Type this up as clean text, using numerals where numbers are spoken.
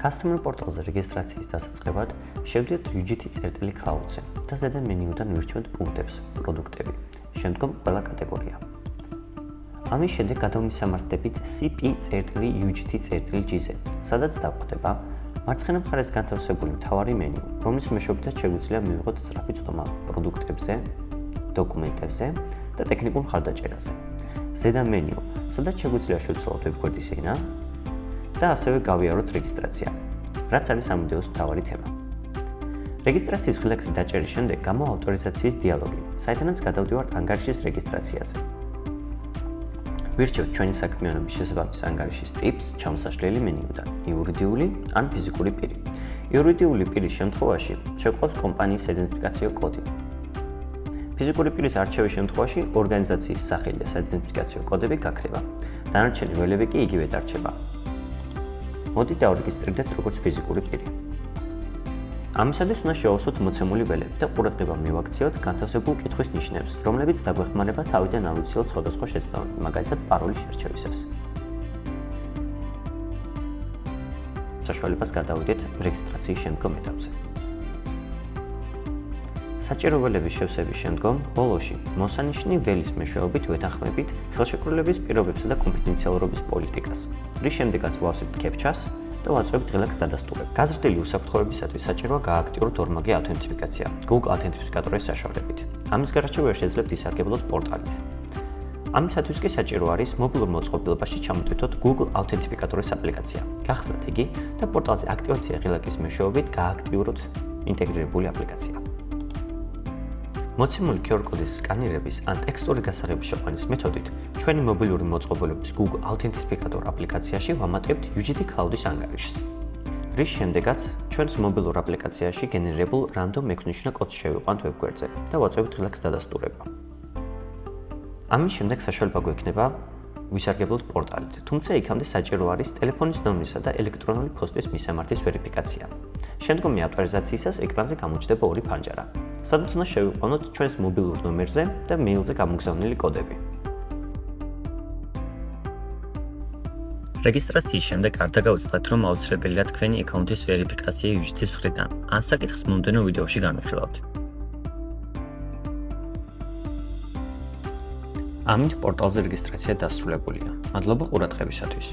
Customer პორტალზე რეგისტრაციის დასაწყებად შევდიოთ UGT-Cloud-ზე და ზედა მენიუდან ვირჩევთ პუნქტებს, პროდუქტები, შემდგომ ყველა კატეგორია. ამის შემდეგ გადავმისამართებით CP-UGT-G-ზე, სადაც დავხვდება მარცხენა მხარეს განთავსებული მთავარი მენიუ, რომლის მეშვეობითაც შეგვიძლია მივიღოთ სწრაფი წვდომა პროდუქტებზე, დოკუმენტებზე და ტექნიკურ მხარდაჭერაზე. ზედა მენიუ, სადაც შეგვიძლია შევცვალოთ ვებგვერდის ენა და ასევე გავიაროთ რეგისტრაცია, რაც არის ამ ვიდეოს მთავარი თემა. რეგისტრაციის ღილაკზე დაჭერის შემდეგ გამოავტორიზაციის დიალოგი, საიდანაც გადავდივართ ანგარიშის რეგისტრაციაზე. ვირჩევთ ჩვენი საქმიანობის შესაბამის ანგარიშის ტიპს ჩამოსაშლელი მენიუდან, იურიდიული ან ფიზიკური პირი. იურიდიული პირის შემთხვევაში შეგვყავს კომპანიის იდენტიფიკაციო კოდი. ფიზიკური პირის არჩევის შემთხვევაში ორგანიზაციის სახელი და საიდენტიფიკაციო კოდები გაქრება. დანარჩენი ველები კი იგივე დარჩება. მოდით დავრეგისტრირდეთ როგორც ფიზიკური პირი. ამისათვის უნდა შევავსოთ მოცემული ველები და ყურადღება მივაქციოთ განთავსებულ კითხვის ნიშნებს, რომლებიც დაგვეხმარება თავიდან ავიცილოთ სხვადასხვა შეცდომები, მაგალითად პაროლის შერჩევისას. საშუალებას გადავიდეთ რეგისტრაციის შემდგომ ეტაპზე. საჭირო ველების შევსების შემდგომ, ბოლოში მოსანიშნი ველის მეშვეობით ვეთანხმებით ხელშეკრულების პირობებსა და კონფიდენციალურობის პოლიტიკას, რის შემდეგაც ვავსებთ კეფჩას და ვაწვევთ ღილაკს დადასტურებას. გაზრდილი უსაფრთხოებისათვის საჭიროა გააქტიუროთ ორმაგი ავთენტიფიკაცია Google ავთენტიფიკატორის საშუალებით. ამის გარშემო შეძლებთ ისარგებლოთ პორტალით. ამისათვის კი საჭირო არის მობილურ მოწყობილობაში ჩამოტვირთოთ Google ავთენტიფიკატორის აპლიკაცია. გახსნათ იგი და პორტალზე აქტივაცია ღილაკის მეშვეობით გააქტიუროთ ინტეგრირებული აპლიკაცია. მოცემული QR კოდის სკანირების ან ტექსტური გასაღების შეყვანის მეთოდით ჩვენი მობილური მოწყობილობის Google ავთენტიფიკატორ აპლიკაციაში ვამატებთ UGT-Cloud-ის ანგარიშს. რის შემდეგაც ჩვენს მობილურ აპლიკაციაში გენერირებულ რანდომ 6-ნიშნა კოდს შევიყვანთ ვებგვერდზე და ვაწვევთ ღილაკს დადასტურება. ამის შემდეგ საშუალება გვექნება ვისარგებლოთ პორტალით, თუმცა იქამდე საჭირო არის ტელეფონის ნომრისა და ელექტრონული პოსტის მისამართის ვერიფიკაცია. შემდგომი ავტორიზაციისას ეკრანზე გამოჩნდება ორი ფანჯარა, სადაც უნდა შევიყვანოთ ჩვენს მობილურ ნომერზე და მეილზე გამოგზავნილი კოდები. რეგისტრაციის შემდეგ არ დაგავიწყდეთ, რომ აუცილებელია თქვენი აკაუნტის ვერიფიკაცია UGT-ის მხრიდან. ამ საკითხს მომდევნო ვიდეოში განვიხილავთ. ამით პორტალზე რეგისტრაცია დასრულებულია. მადლობა ყურადღებისათვის.